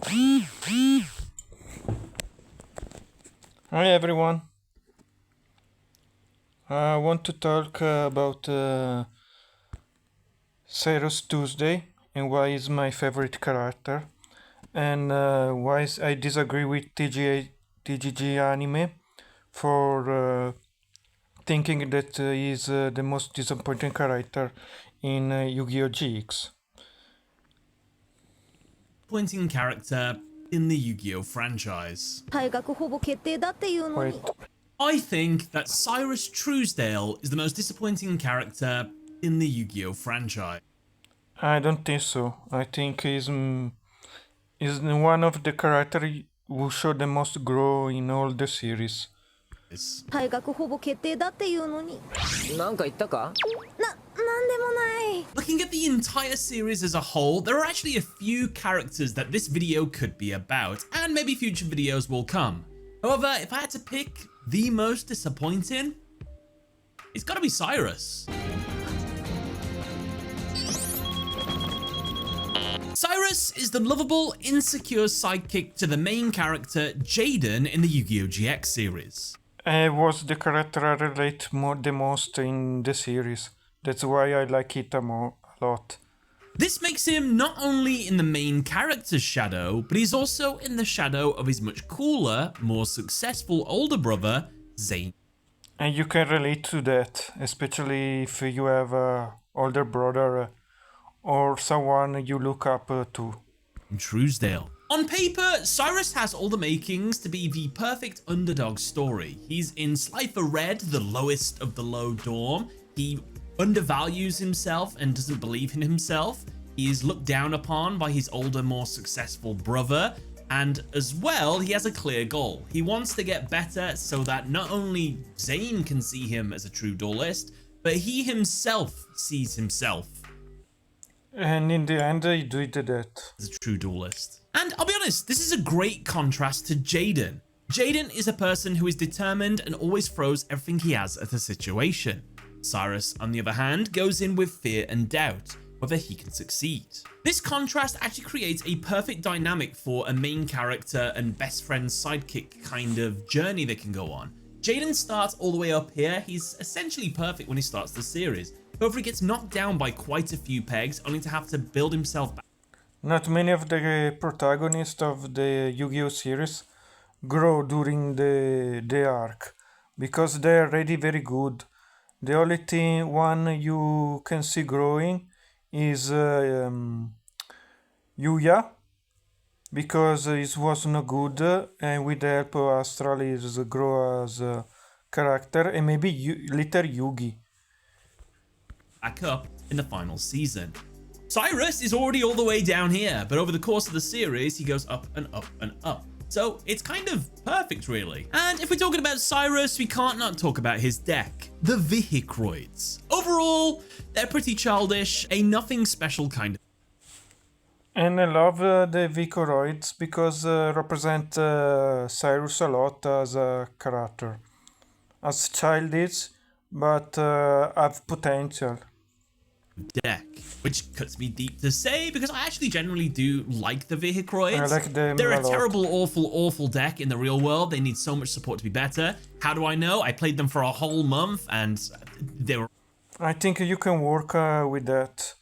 Hi everyone. I want to talk about Syrus Tuesday and why is my favorite character, and why I disagree with TGG anime for thinking that he is the most disappointing character in Yu-Gi-Oh! GX. Disappointing character in the Yu-Gi-Oh! franchise. 退学ほぼ決定だっていうのに Wait, I think that Cyrus Truesdale is the most disappointing character in the Yu-Gi-Oh! franchise. I don't think so. I think he's one of the characters who show the most grow in all the series. 退学ほぼ決定だっていうのになんか言ったか？なんでもない Looking at the entire series as a whole, there are actually a few characters that this video could be about, and maybe future videos will come. However, if I had to pick the most disappointing, it's gotta be Cyrus. Cyrus is the lovable, insecure sidekick to the main character, Jaden, in the Yu-Gi-Oh! GX series. Was the character I relate the most in the series. That's why I like it a lot. This makes him not only in the main character's shadow, but he's also in the shadow of his much cooler, more successful older brother, Zayn. And you can relate to that, especially if you have a older brother or someone you look up to. Truesdale. On paper, Cyrus has all the makings to be the perfect underdog story. He's in Slifer Red, the lowest of the low dorm. He undervalues himself and doesn't believe in himself. He is looked down upon by his older, more successful brother. And as well, he has a clear goal. He wants to get better so that not only Zayn can see him as a true duelist, but he himself sees himself And in the end, he did that. as a true duelist. And I'll be honest, this is a great contrast to Jaden. Jaden is a person who is determined and always throws everything he has at a situation. Cyrus, on the other hand, goes in with fear and doubt whether he can succeed. This contrast actually creates a perfect dynamic for a main character and best friend sidekick kind of journey they can go on. Jaden starts all the way up here. He's essentially perfect when he starts the series. However, he gets knocked down by quite a few pegs, only to have to build himself back. Not many of the protagonists of the Yu-Gi-Oh! Series grow during the arc, because they're already very good. The only one you can see growing is Yuya, because it was no good, and with the help of Astral, is grow as a character, and maybe later Yugi. Back up in the final season. Cyrus is already all the way down here, but over the course of the series, he goes up and up and up. So it's kind of perfect, really. And if we're talking about Cyrus, we can't not talk about his deck, the Vehicroids. Overall, they're pretty childish, a nothing special kind of. And I love the Vicoroids because represent Cyrus a lot as a character. As childish, but have potential. Deck, which cuts me deep to say because I actually generally do like the Vehicroids. I like them They're a a lot. terrible, awful deck in the real world. They need so much support to be better. How do I know? I played them for a whole month and they were. I think you can work with that.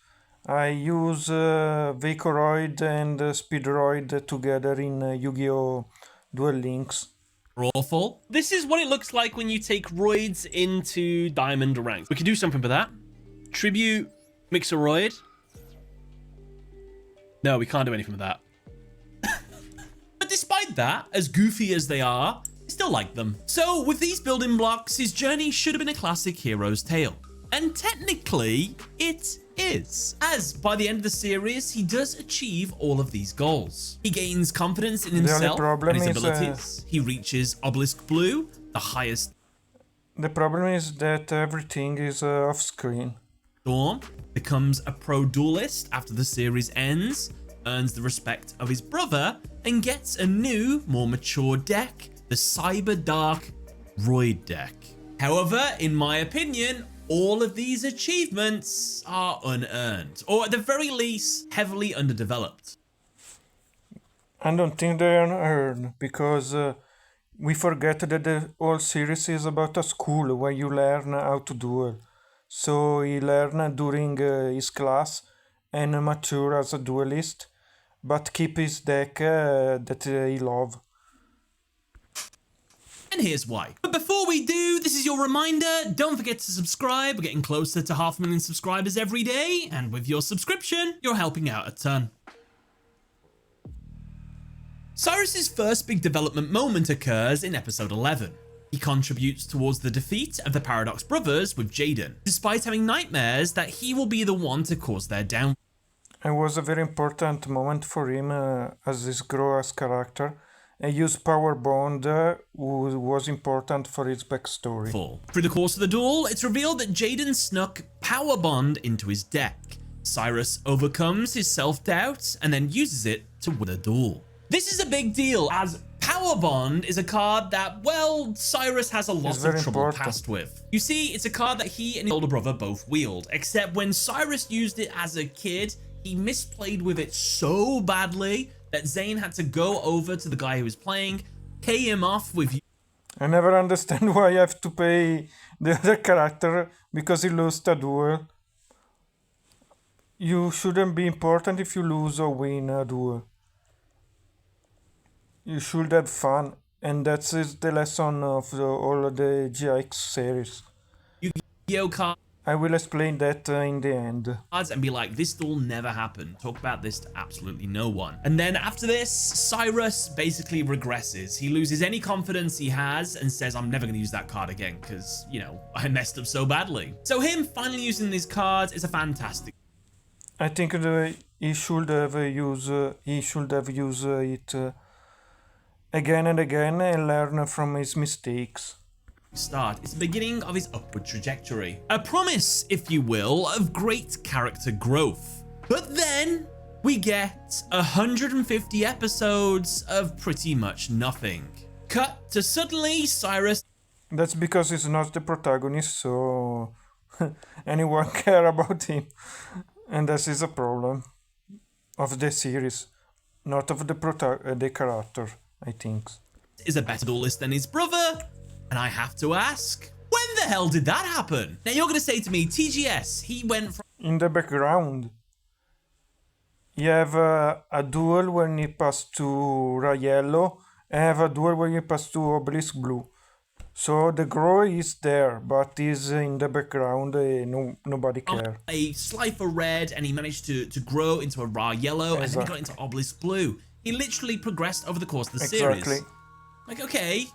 I use Vicoroid and Speedroid together in Yu-Gi-Oh! Duel Links. Awful. This is what it looks like when you take roids into diamond ranks. We can do something for that. Tribute Mixeroid. No, we can't do anything with that. But despite that, as goofy as they are, I still like them. So with these building blocks, his journey should have been a classic hero's tale. And technically, it is, as by the end of the series, he does achieve all of these goals. He gains confidence in himself and his abilities. He reaches Obelisk Blue, the highest. The problem is that everything is off screen. Storm becomes a pro duelist after the series ends, earns the respect of his brother, and gets a new, more mature deck, the Cyber Dark Roid deck. However, in my opinion, all of these achievements are unearned, or at the very least, heavily underdeveloped. I don't think they earn because we forget that the whole series is about a school where you learn how to duel. So he learn during his class and mature as a duelist, but keep his deck that he love. And here's why. But before we do, this is your reminder. Don't forget to subscribe. We're getting closer to 500,000 subscribers every day. And with your subscription, you're helping out a ton. Cyrus's first big development moment occurs in episode 11. He contributes towards the defeat of the Paradox brothers with Jaden, despite having nightmares that he will be the one to cause their downfall. It was a very important moment for him as his grow as character. And use power bond was important for his backstory. Through the course of the duel, it's revealed that Jaden snuck power bond into his deck. Cyrus overcomes his self-doubt and then uses it to win a duel. This is a big deal as power bond is a card that, well, Cyrus has a lot of trouble past with. You see, it's a card that he and his older brother both wield, except when Cyrus used it as a kid, he misplayed with it so badly that Zane had to go over to the guy who was playing, pay him off with... I never understand why I have to pay the other character because he lost a duel. You shouldn't be important if you lose or win a duel. You should have fun, and that is the lesson of all of the GX series. Yu-Gi-Oh card. I will explain that in the end. And be like, this duel never happened. Talk about this to absolutely no one. And then after this, Cyrus basically regresses. He loses any confidence he has and says, I'm never going to use that card again because, you know, I messed up so badly. So him finally using these cards is a fantastic. I think he should have used it again and again and learn from his mistakes. Start. It's the beginning of his upward trajectory. A promise, if you will, of great character growth. But then we get 150 episodes of pretty much nothing. Cut to suddenly Cyrus. That's because he's not the protagonist, so anyone care about him. And this is a problem of the series, not of the character, I think. Is a better duelist than his brother. And I have to ask, when the hell did that happen? Now you're going to say to me, TGS, he went from... In the background, you have a duel when he passed to Rayello, and have a duel when he passed to Obelisk Blue. So the grow is there, but is in the background, nobody cares. A Slifer Red, and he managed to grow into a Ra Yellow, and then he got into Obelisk Blue. He literally progressed over the course of the series. Like, okay,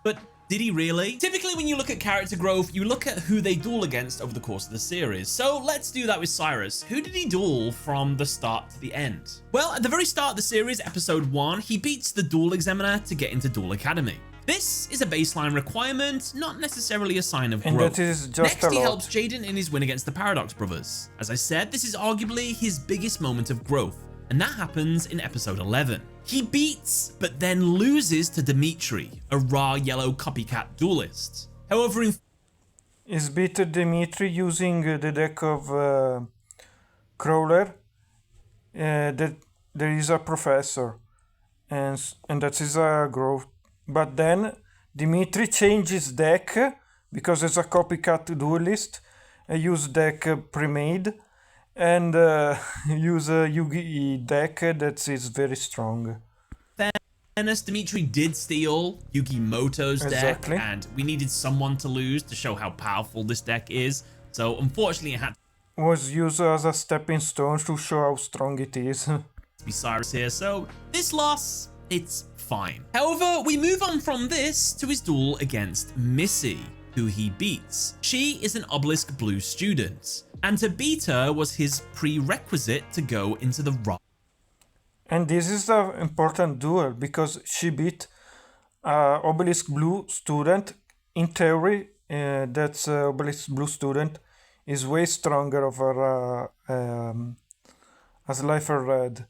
but... did he really? Typically, when you look at character growth, you look at who they duel against over the course of the series. So let's do that with Cyrus. Who did he duel from the start to the end? Well, at the very start of the series, episode 1, he beats the duel examiner to get into Duel Academy. This is a baseline requirement, not necessarily a sign of growth. And that is just Next, he helps Jaden in his win against the Paradox brothers. As I said, this is arguably his biggest moment of growth, and that happens in episode 11. He beats, but then loses to Dimitri, a Ra Yellow copycat duelist. However, he's beat Dimitri using the deck of Crawler. That there is a professor, and that is a growth. But then Dimitri changes deck because it's a copycat duelist. I use deck pre-made. And use a Yugi deck that is very strong. Fairness, Dimitri did steal Yugimoto's deck, and we needed someone to lose to show how powerful this deck is. So unfortunately, it had was used as a stepping stone to show how strong it is. to be Cyrus here. So this loss, it's fine. However, we move on from this to his duel against Missy, who he beats. She is an Obelisk Blue student, and to beat her was his prerequisite to go into the Ra. And this is an important duel because she beat Obelisk Blue student. In theory, that's Obelisk Blue student is way stronger over as Lifer Red.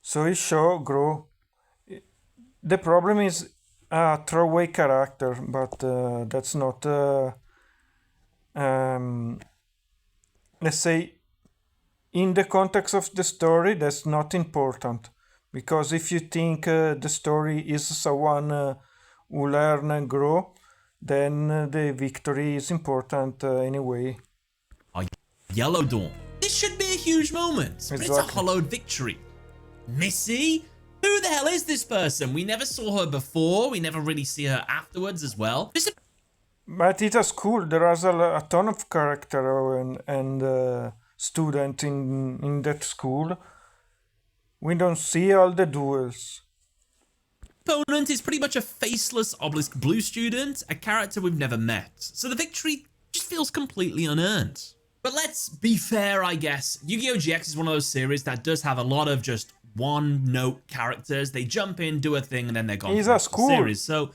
So he show grow. The problem is a throwaway character, but that's not. Let's say, in the context of the story, that's not important Because if you think the story is someone who learn and grow, then the victory is important anyway. Our yellow dawn. This should be a huge moment, but it's a Exactly. hollowed victory. Missy? Who the hell is this person? We never saw her before. We never really see her afterwards as well. This is But it is cool. There is a ton of character and student in that school. We don't see all the duels. opponent is pretty much a faceless obelisk blue student, a character we've never met. So the victory just feels completely unearned. But let's be fair, I guess. Yu-Gi-Oh! GX is one of those series that does have a lot of just one-note characters. They jump in, do a thing, and then they're gone. He's from a the school. series. So,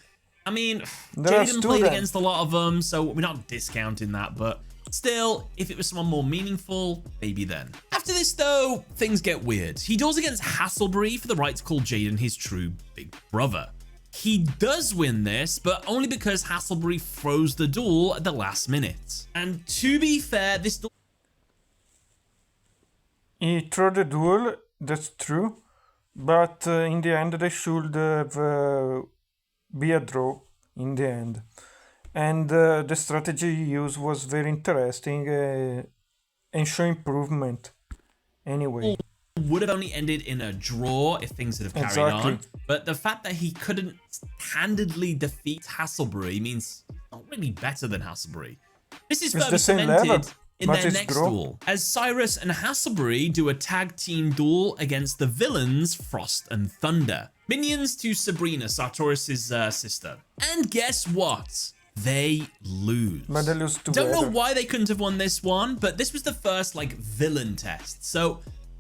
I mean, They're a Jaden played student. against a lot of them, so we're not discounting that, but still, if it was someone more meaningful, maybe then. After this, though, things get weird. He duels against Hasselbury for the right to call Jaden his true big brother. He does win this, but only because Hasselbury froze the duel at the last minute. And to be fair, this duel He threw the duel, that's true. But in the end, they should have be a draw in the end. And the strategy he used was very interesting and show improvement. Anyway, would have only ended in a draw if things had have carried Exactly. on. But the fact that he couldn't handedly defeat Hasselbury means he's not really better than Hasselbury. This is It's further the same cemented level, in but their it's next draw. duel, as Syrus and Hasselbury do a tag team duel against the villains Frost and Thunder, minions to Sabrina, Sartorius' sister. And guess what? They lose. but they lose Don't know together. why they couldn't have won this one, but this was the first like villain test. So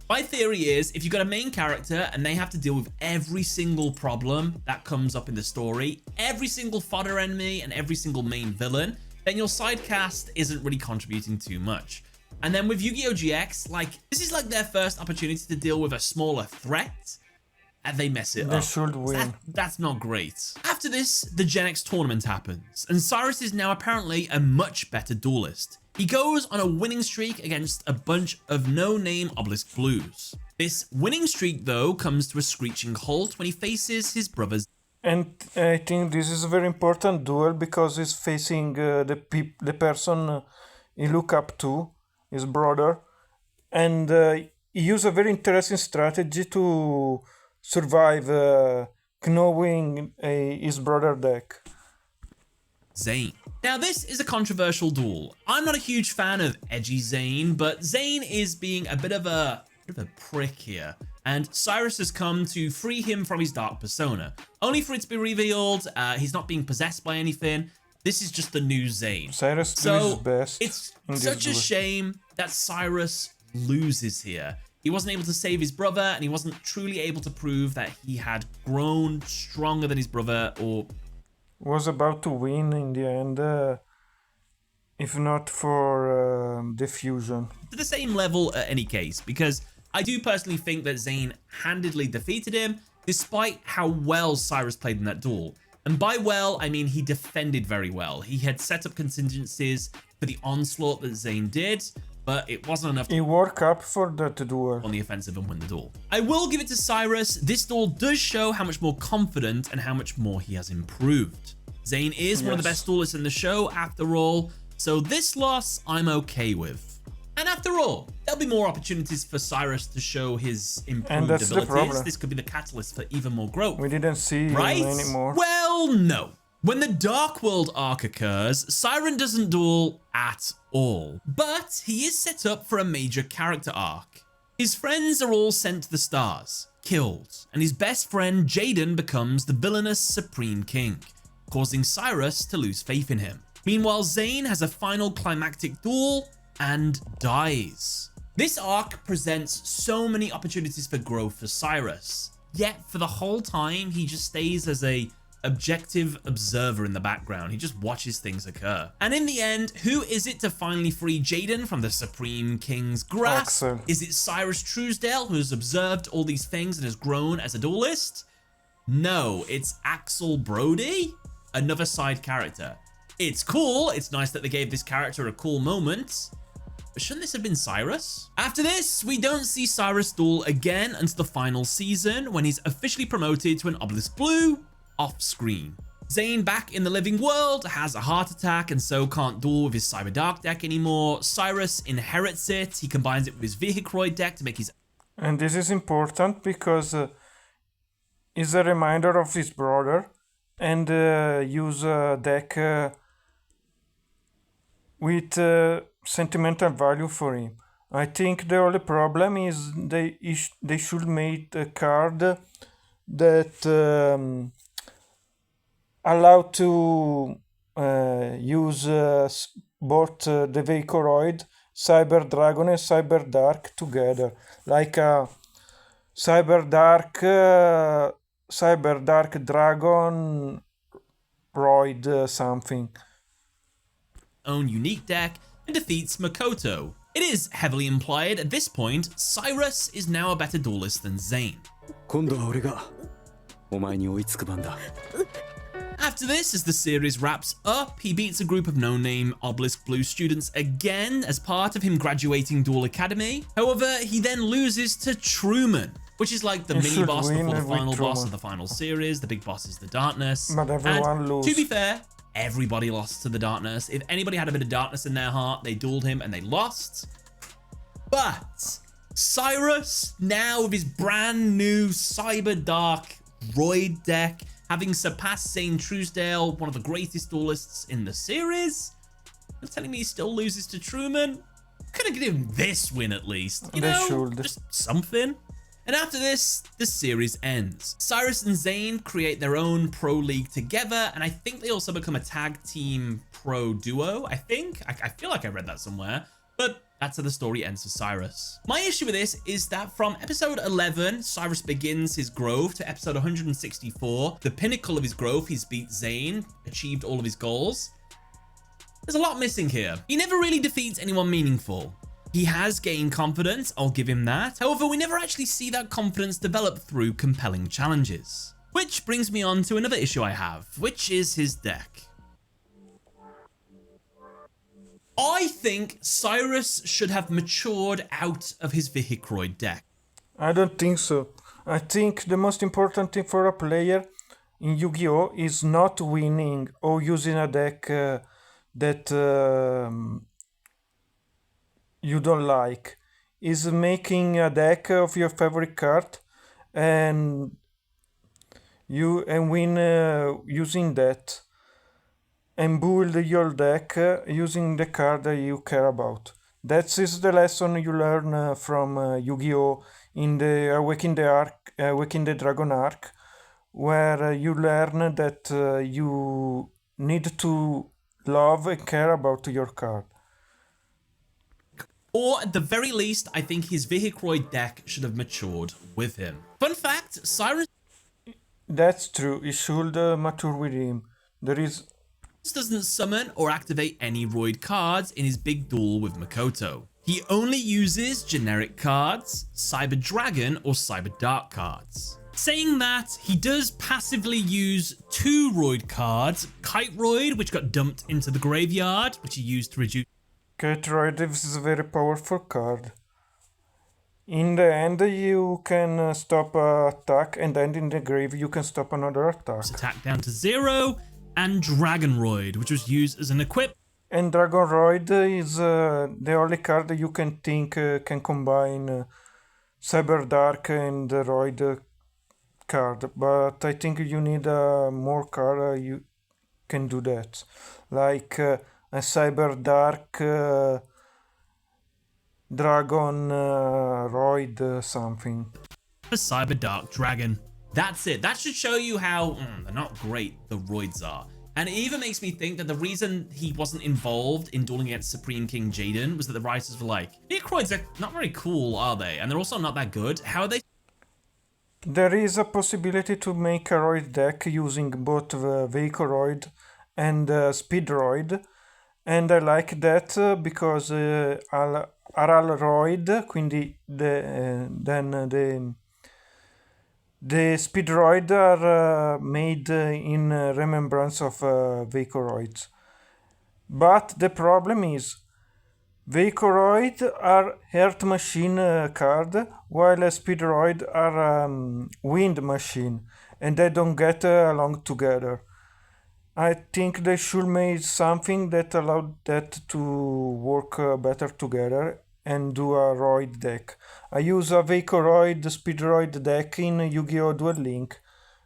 my theory is if you've got a main character and they have to deal with every single problem that comes up in the story, every single fodder enemy and every single main villain, then your side cast isn't really contributing too much. And then with Yu-Gi-Oh! GX, like this is like their first opportunity to deal with a smaller threat, and they mess it They up. should win. That's not great. After this, the Gen X tournament happens, and Syrus is now apparently a much better duelist. He goes on a winning streak against a bunch of no-name Obelisk Blues. This winning streak, though, comes to a screeching halt when he faces his brother's And I think this is a very important duel because he's facing the person he look up to, his brother, and he used a very interesting strategy to survive knowing his brother deck. Zane. Now, this is a controversial duel. I'm not a huge fan of edgy Zane, but Zane is being a bit of a prick here, and Syrus has come to free him from his dark persona, only for it to be revealed he's not being possessed by anything. This is just the new Zane. Cyrus do his So best it's in this such a duel. shame that Syrus loses here. He wasn't able to save his brother, and he wasn't truly able to prove that he had grown stronger than his brother, or Was about to win in the end, if not for the fusion. to the same level at any case, because I do personally think that Zane handedly defeated him, despite how well Syrus played in that duel. And by well, I mean he defended very well. He had set up contingencies for the onslaught that Zane did, but it wasn't enough to He worked up for that duel. on the offensive and win the duel. I will give it to Syrus. This duel does show how much more confident and how much more he has improved. Zane is one of the Yes. best duelists in the show after all, so this loss I'm okay with. And after all, there'll be more opportunities for Syrus to show his improved that's the abilities. problem. This could be the catalyst for even more growth. We didn't see Right? him anymore. Well, no. When the Dark World arc occurs, Siren doesn't duel at all, but he is set up for a major character arc. His friends are all sent to the stars, killed, and his best friend Jaden becomes the villainous Supreme King, causing Syrus to lose faith in him. Meanwhile, Zane has a final climactic duel and dies. This arc presents so many opportunities for growth for Syrus, yet for the whole time he just stays as a objective observer in the background. He just watches things occur. And in the end, who is it to finally free Jaden from the Supreme King's grasp? Axel. Is it Cyrus Truesdale, who has observed all these things and has grown as a duelist? No, it's Axel Brody, another side character. It's cool, it's nice that they gave this character a cool moment, But shouldn't this have been Syrus? After this, we don't see Syrus duel again until the final season when he's officially promoted to an Obelisk Blue off screen. Zayn, back in the living world, has a heart attack and so can't duel with his Cyber Dark deck anymore. Syrus inherits it. He combines it with his Vehicroid deck to make his... And this is important because it's a reminder of his brother and use a deck with sentimental value for him. I think the only problem is they should make a card that allow to use both the Vehicoroid, Cyber Dragon and Cyber Dark together, like a Cyber Dark Dragon Roid something. Own unique deck and defeats Makoto. It is heavily implied at this point Syrus is now a better duelist than Zayn. After this, as the series wraps up, he beats a group of no-name Obelisk Blue students again as part of him graduating Duel Academy. However, he then loses to Truman, which is like the mini-boss before the final boss of the final series. The big boss is the Darkness. But everyone loses. To be fair, everybody lost to the Darkness. If anybody had a bit of darkness in their heart, they dueled him and they lost. But Syrus, now with his brand new Cyber Dark Roid deck, having surpassed Zayn Truesdale, one of the greatest duelists in the series, you're telling me he still loses to Truman? Could have given him this win at least. You know, just something. And after this, the series ends. Syrus and Zayn create their own pro league together, and I think they also become a tag team pro duo, I think. I feel like I read that somewhere, but that's how the story ends for Syrus. My issue with this is that from episode 11, Syrus begins his growth, to episode 164, the pinnacle of his growth, he's beat Zayn, achieved all of his goals. There's a lot missing here. He never really defeats anyone meaningful. He has gained confidence, I'll give him that. However, we never actually see that confidence develop through compelling challenges. Which brings me on to another issue I have, which is his deck. I think Syrus should have matured out of his Vehicroid deck. I don't think so. I think the most important thing for a player in Yu-Gi-Oh! Is not winning or using a deck that you don't like. Is making a deck of your favorite card and win using that. And build your deck using the card that you care about. That is the lesson you learn from Yu-Gi-Oh! In the Awaken the Dragon arc, where you learn that you need to love and care about your card. Or at the very least, I think his Vehicroid deck should have matured with him. Fun fact, Syrus... That's true, it should mature with him. Doesn't summon or activate any Roid cards in his big duel with Makoto. He only uses generic cards, Cyber Dragon or Cyber Dark cards. Saying that, he does passively use 2 Roid cards, Kite Roid, which got dumped into the graveyard, which he used to reduce... Kite Roid is a very powerful card. In the end, you can stop an attack, and then in the grave you can stop another attack. Attack down to 0. And Dragonroid, which was used as an equip. And Dragonroid is the only card that you can think can combine Cyber Dark and the Roid card. But I think you need more card you can do that. Like a Cyber Dark Dragon Roid something. A Cyber Dark Dragon. That's it. That should show you how they're not great the Roids are. And it even makes me think that the reason he wasn't involved in dueling against Supreme King Jaden was that the writers were like, Vehicroids are not very cool, are they? And they're also not that good. How are they? There is a possibility to make a Roid deck using both Vehicroid and Speedroid. And I like that because Aral Roid, quindi the Speedroid are made in remembrance of Vehicroids. But the problem is Vehicoroid are Earth Machine card, while Speedroid are Wind Machine, and they don't get along together. I think they should make something that allowed that to work better together and do a Roid deck. I use a Vehicoroid Speedroid deck in Yu-Gi-Oh! Duel Link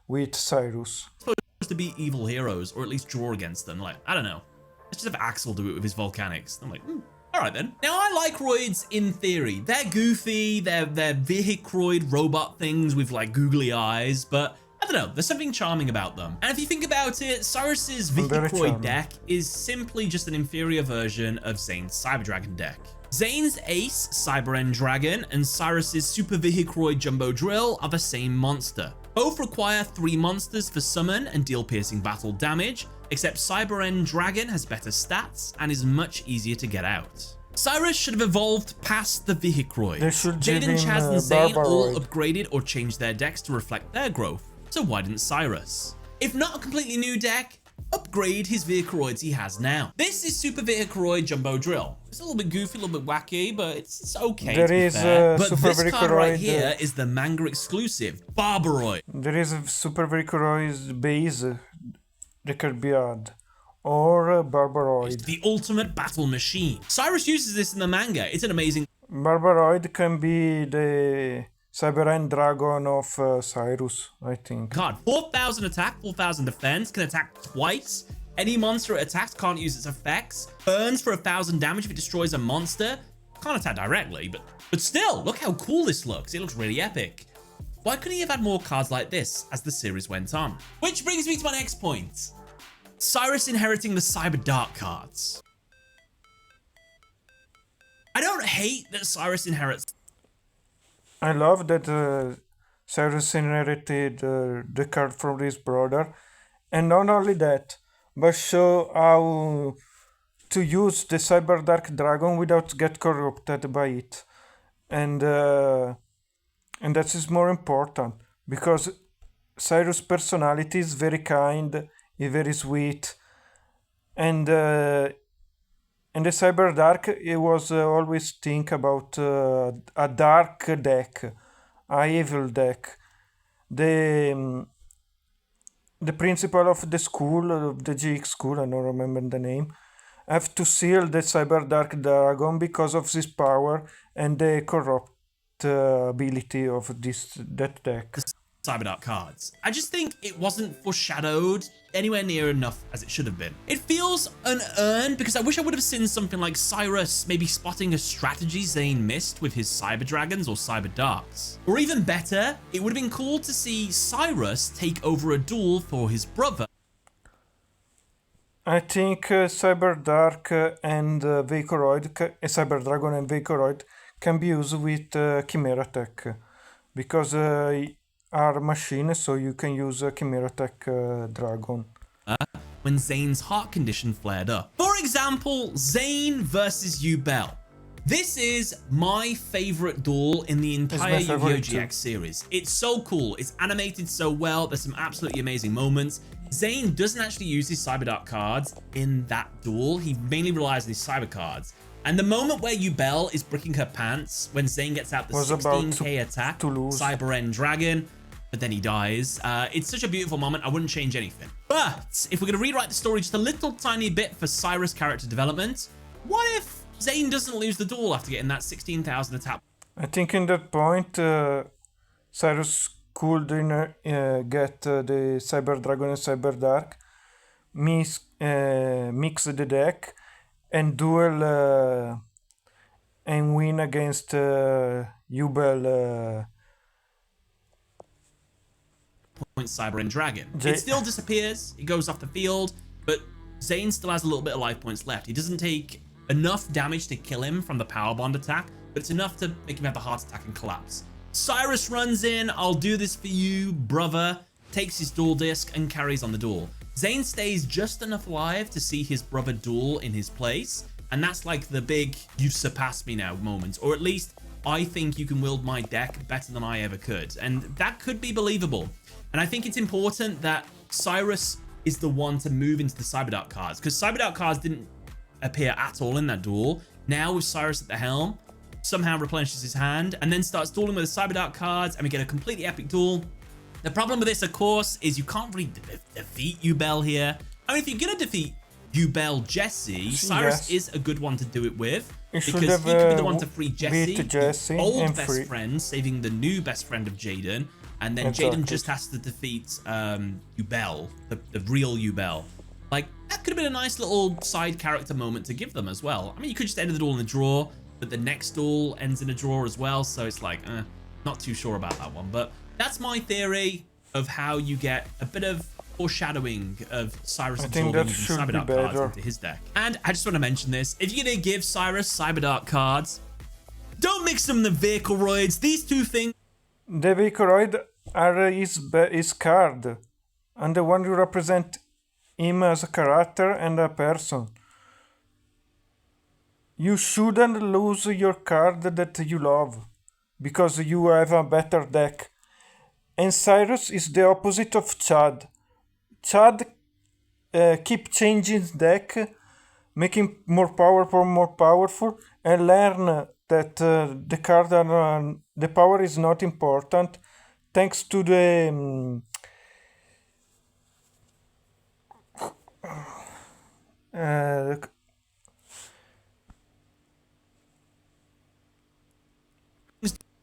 with Syrus. Supposed to be evil heroes, or at least draw against them. Like, I don't know. Let's just have Axel do it with his volcanics. I'm like, all right then. Now, I like roids in theory. They're goofy, they're vehicroid robot things with like googly eyes, but I don't know, there's something charming about them. And if you think about it, Cyrus's vehicroid deck is simply just an inferior version of Zane's Cyber Dragon deck. Zane's Ace, Cyber End Dragon, and Cyrus's Super Vehicroid Jumbo Drill are the same monster. Both require 3 monsters for summon and deal piercing battle damage, except Cyber End Dragon has better stats and is much easier to get out. Cyrus should have evolved past the Vehicroids. Jaden, Chaz, and Zane all upgraded or changed their decks to reflect their growth, so why didn't Cyrus? If not a completely new deck, upgrade his Vehicroids he has now. This is Super Vehicroid Jumbo Drill. It's a little bit goofy, a little bit wacky, but it's okay. There is but Super this card right Vehicroid, here is the manga exclusive, Barbaroid. There is a Super Vehicroid base, Recurbiad, or Barbaroid. The ultimate battle machine. Cyrus uses this in the manga. It's an amazing... Barbaroid can be the Cyber End Dragon of Cyrus, I think. card. 4,000 attack, 4,000 defense, can attack twice. Any monster it attacks can't use its effects. Burns for 1,000 damage if it destroys a monster. Can't attack directly, but still, look how cool this looks. It looks really epic. Why couldn't he have had more cards like this as the series went on? Which brings me to my next point. Cyrus inheriting the Cyber Dark cards. I don't hate that Cyrus inherits... I love that Cyrus inherited the card from his brother, and not only that, but show how to use the Cyber Dark Dragon without get corrupted by it, and that is more important because Cyrus' personality is very kind, is very sweet, and the Cyber Dark, it was always think about a dark deck, a evil deck. The principal of the school, of the GX school, I don't remember the name, have to seal the Cyber Dark Dragon because of this power and the corruptibility of that deck. Cyber Dark cards. I just think it wasn't foreshadowed anywhere near enough as it should have been. It feels unearned because I wish I would have seen something like Cyrus maybe spotting a strategy Zane missed with his Cyber Dragons or Cyber Darks. Or even better, it would have been cool to see Cyrus take over a duel for his brother. I think Cyber Dark and Vehicoroid, Cyber Dragon and Vehicoroid can be used with Chimera Tech because are machines, so you can use a Chimera Tech Dragon. When Zane's heart condition flared up. For example, Zane versus Yubel. This is my favorite duel in the entire Yu-Gi-Oh! GX series. It's so cool. It's animated so well. There's some absolutely amazing moments. Zane doesn't actually use his Cyber Dark cards in that duel. He mainly relies on his Cyber cards. And the moment where Yubel is bricking her pants, when Zane gets out the 16k attack, Cyber End Dragon, but then he dies. It's such a beautiful moment. I wouldn't change anything. But if we're going to rewrite the story just a little tiny bit for Cyrus character development, what if Zane doesn't lose the duel after getting that 16,000 attack? I think in that point, Cyrus could get the Cyber Dragon and Cyber Dark, mix the deck, and duel and win against Yubel. Point Cyber End Dragon. It still disappears, it goes off the field, but Zane still has a little bit of life points left. He doesn't take enough damage to kill him from the power bond attack, but it's enough to make him have a heart attack and collapse. Cyrus runs in, I'll do this for you, brother, takes his duel disc and carries on the duel. Zane stays just enough alive to see his brother duel in his place, and that's like the big "you've surpassed me now" moment, or at least I think you can wield my deck better than I ever could, and that could be believable. And I think it's important that Cyrus is the one to move into the Cyber Dark cards, because Cyber Dark cards didn't appear at all in that duel. Now with Syrus at the helm, somehow replenishes his hand and then starts dueling with the Cyber Dark cards, and we get a completely epic duel. The problem with this, of course, is you can't really defeat Yubel here. I mean, if you're going to defeat Yubel Jesse, Syrus is a good one to do it with, because he could be the one to free Jesse, old best friend, saving the new best friend of Jaden, and then Jaden just has to defeat Yubel, the real Yubel. Like, that could have been a nice little side character moment to give them as well. I mean, you could just end the duel in a draw, but the next duel ends in a draw as well, so it's like, not too sure about that one. But that's my theory of how you get a bit of foreshadowing of Syrus absorbing Cyberdark cards into his deck. And I just want to mention this. If you're going to give Syrus Cyberdark cards, don't mix them with the Vehicleroids. These two things... The Vehicleroid are his card, and the one you represent him as a character and a person. You shouldn't lose your card that you love, because you have a better deck. And Syrus is the opposite of Chad. Chad keep changing his deck, making more powerful, and learn that the power is not important, thanks to the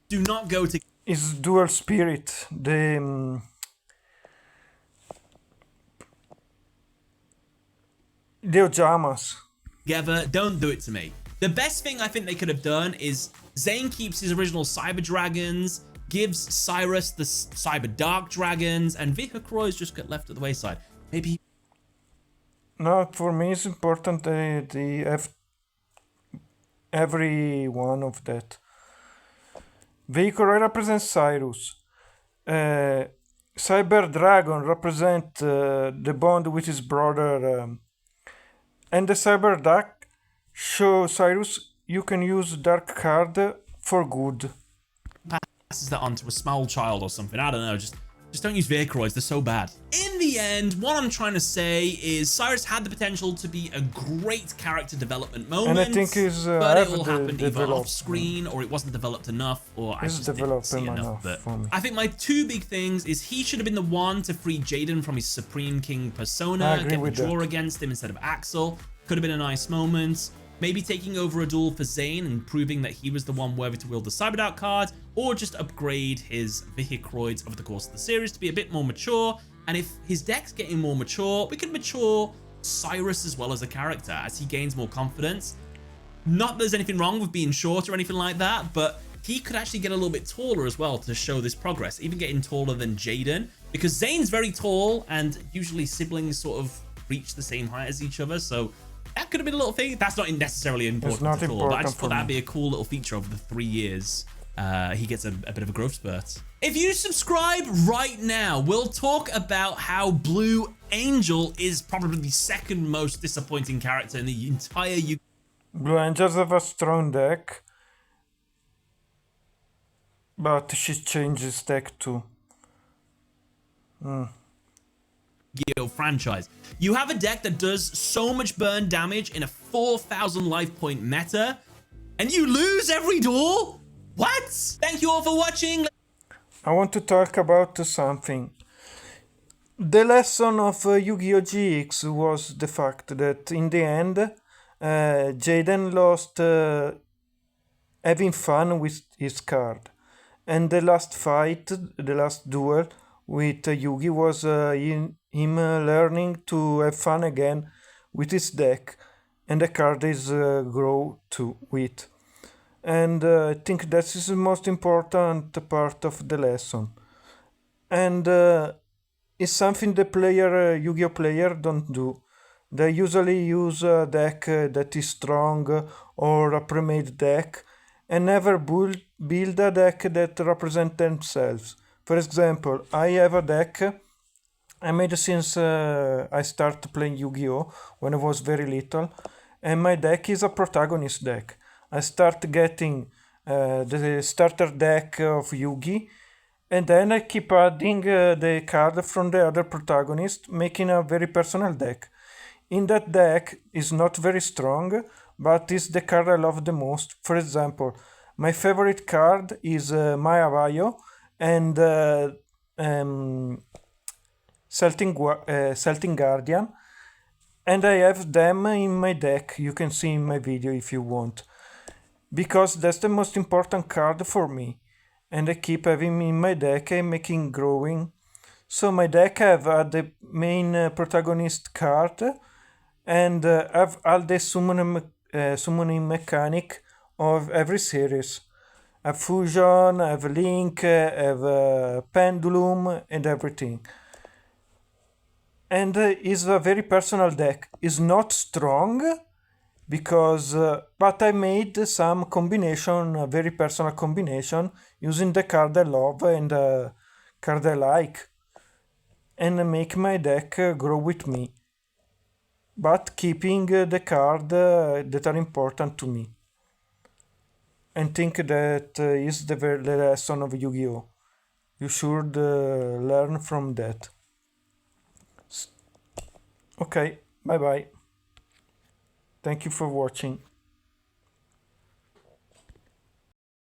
do not go to is dual spirit, the Ojamas. together. Don't do it to me. The best thing I think they could have done is Zane keeps his original Cyber Dragons, gives Syrus the Cyber Dark Dragons, and Vehicleroids just get left at the wayside. Maybe. No, for me it's important they have every one of that. Vehicleroid represents Cyrus. Cyber Dragon represent the bond with his brother, and the Cyber Dark show Cyrus you can use dark card for good. Passes that on to a small child or something. I don't know. Just don't use Vehicleroids. They're so bad. In the end, what I'm trying to say is Syrus had the potential to be a great character development moment, and I think but it all happened either off screen or it wasn't developed enough, or I just didn't see enough. But I think my two big things is he should have been the one to free Jaden from his Supreme King persona, get the draw against him instead of Axel. Could have been a nice moment. Maybe taking over a duel for Zane and proving that he was the one worthy to wield the Cyberdark card, or just upgrade his Vehicleroids over the course of the series to be a bit more mature. And if his deck's getting more mature, we can mature Syrus as well as a character as he gains more confidence. Not that there's anything wrong with being short or anything like that, but he could actually get a little bit taller as well to show this progress, even getting taller than Jaden, because Zane's very tall and usually siblings sort of reach the same height as each other, so that could have been a little thing. That's not necessarily important at all, but I just thought that'd be a cool little feature over the 3 years. He gets a bit of a growth spurt. If you subscribe right now, we'll talk about how Blue Angel is probably the second most disappointing character in the entire UK. Blue Angels have a strong deck, but she changes deck too. Yu-Gi-Oh franchise. You have a deck that does so much burn damage in a 4,000 life point meta, and you lose every duel? What? Thank you all for watching. I want to talk about something. The lesson of Yu-Gi-Oh! GX was the fact that in the end, Jaden lost having fun with his card. And the last fight, the last duel with Yugi was him learning to have fun again with his deck. And the card is grow to with. And I think that is the most important part of the lesson. And it's something the player, Yu-Gi-Oh player don't do. They usually use a deck that is strong or a pre-made deck and never build a deck that represents themselves. For example, I have a deck I made since I started playing Yu-Gi-Oh! When I was very little, and my deck is a protagonist deck. I start getting the starter deck of Yugi, and then I keep adding the card from the other protagonist, making a very personal deck. In that deck is not very strong, but it's the card I love the most. For example, my favorite card is Mayabayo and Celtic Guardian, and I have them in my deck. You can see in my video if you want, because that's the most important card for me, and I keep having in my deck and making growing. So my deck have the main protagonist card, and have all the summoning mechanic of every series. Have fusion, have link, have pendulum, and everything. And is a very personal deck. Is not strong because, but I made some combination, a very personal combination, using the card I love and card I like, and make my deck grow with me, but keeping the card that are important to me. And think that is the lesson of Yu-Gi-Oh! You should learn from that. Okay, bye bye. Thank you for watching.